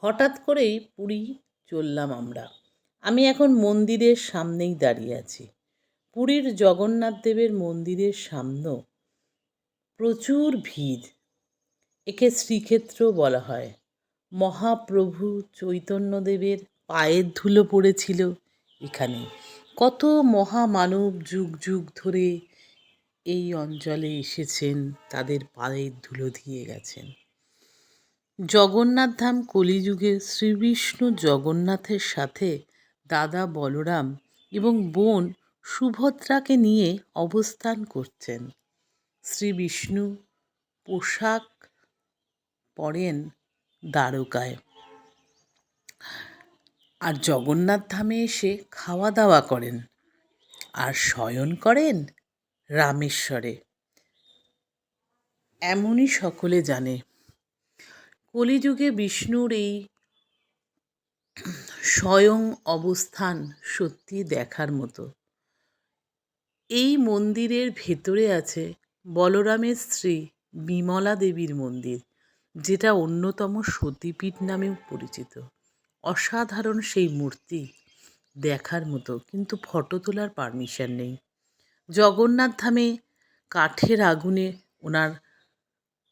হঠাৎ করেই পুরী চললাম আমরা। আমি এখন মন্দিরের সামনেই দাঁড়িয়ে আছি। পুরীর জগন্নাথ দেবের মন্দিরের সামনেও প্রচুর ভিড়। একে শ্রীক্ষেত্র বলা হয়। মহাপ্রভু চৈতন্যদেবের পায়ের ধুলো পড়েছিল এখানে। কত মহামানব যুগ যুগ ধরে এই অঞ্চলে এসেছেন, তাদের পায়ের ধুলো দিয়ে গেছেন। জগন্নাথ ধাম কলিযুগে শ্রীবিষ্ণু জগন্নাথের সাথে দাদা বলরাম এবং বোন সুভদ্রাকে নিয়ে অবস্থান করছেন। শ্রীবিষ্ণু পোশাক পরেন দ্বারকায়, আর জগন্নাথ ধামে এসে খাওয়া দাওয়া করেন আর শয়ন করেন রামেশ্বরে। এমনই সকলে জানে। কলিযুগে বিষ্ণুর এই স্বয়ং অবস্থান সত্যি দেখার মতো। এই মন্দিরের ভেতরে আছে বলরামের স্ত্রী বিমলা দেবীর মন্দির, যেটা অন্যতম সতীপীঠ নামেও পরিচিত। অসাধারণ সেই মূর্তি, দেখার মতো, কিন্তু ফটো তোলার পারমিশন নেই। জগন্নাথ ধামে কাঠের আগুনে ওনার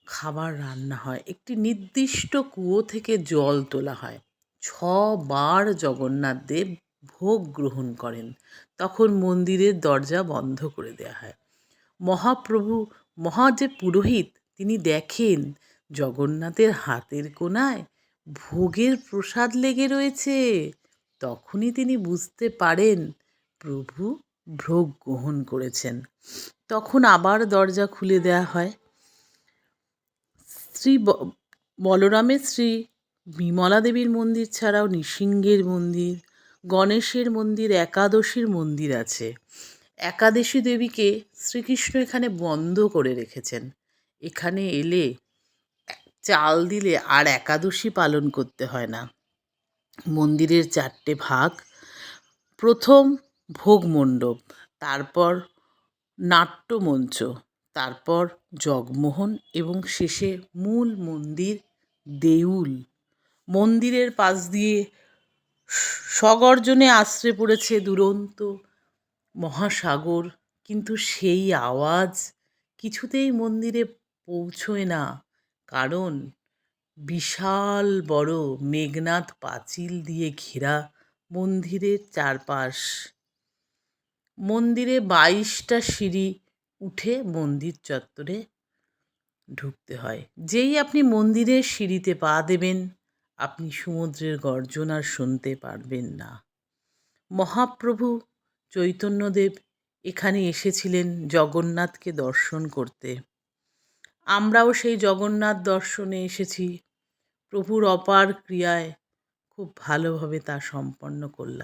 খাবার রান্না হয়। একটি নির্দিষ্ট কুয়ো থেকে জল তোলা হয়। 6 বার জগন্নাথ দেব ভোগ গ্রহণ করেন, তখন মন্দিরের দরজা বন্ধ করে দেওয়া হয়। মহাপ্রভু যে পুরোহিত, তিনি দেখেন জগন্নাথের হাতের কোণায় ভোগের প্রসাদ লেগে রয়েছে। তখনই তিনি বুঝতে পারেন প্রভু ভোগ গ্রহণ করেছেন। তখন আবার দরজা খুলে দেওয়া হয়। বলরামের স্ত্রী বিমলা দেবীর মন্দির ছাড়াও নৃসিংহের মন্দির, গণেশের মন্দির, একাদশীর মন্দির আছে। একাদশী দেবীকে শ্রীকৃষ্ণ এখানে বন্ধ করে রেখেছেন। এখানে এলে চাল দিলে আর একাদশী পালন করতে হয় না। মন্দিরের 4টে ভাগ। প্রথম ভোগ মণ্ডপ, তারপর নাট্যমঞ্চ, তারপর জগমোহন এবং শেষে মূল মন্দির দেউল। মন্দিরের পাশ দিয়ে সগর্জনে আছড়ে পড়েছে দুরন্ত মহাসাগর, কিন্তু সেই আওয়াজ কিছুতেই মন্দিরে পৌঁছয় না, কারণ বিশাল বড় মেঘনাদ পাঁচিল দিয়ে ঘেরা মন্দিরের চারপাশ। মন্দিরে 22টা সিঁড়ি উঠে মন্দির চত্বরে ঢুকতে হয়। যেই আপনি মন্দিরের সিঁড়িতে পা দেবেন, আপনি সমুদ্রের গর্জন আর শুনতে পারবেন না। মহাপ্রভু চৈতন্যদেব এখানে এসেছিলেন জগন্নাথকে দর্শন করতে। আমরাও সেই জগন্নাথ দর্শনে এসেছি। প্রভুর অপার ক্রিয়ায় খুব ভালোভাবে তা সম্পন্ন করলাম।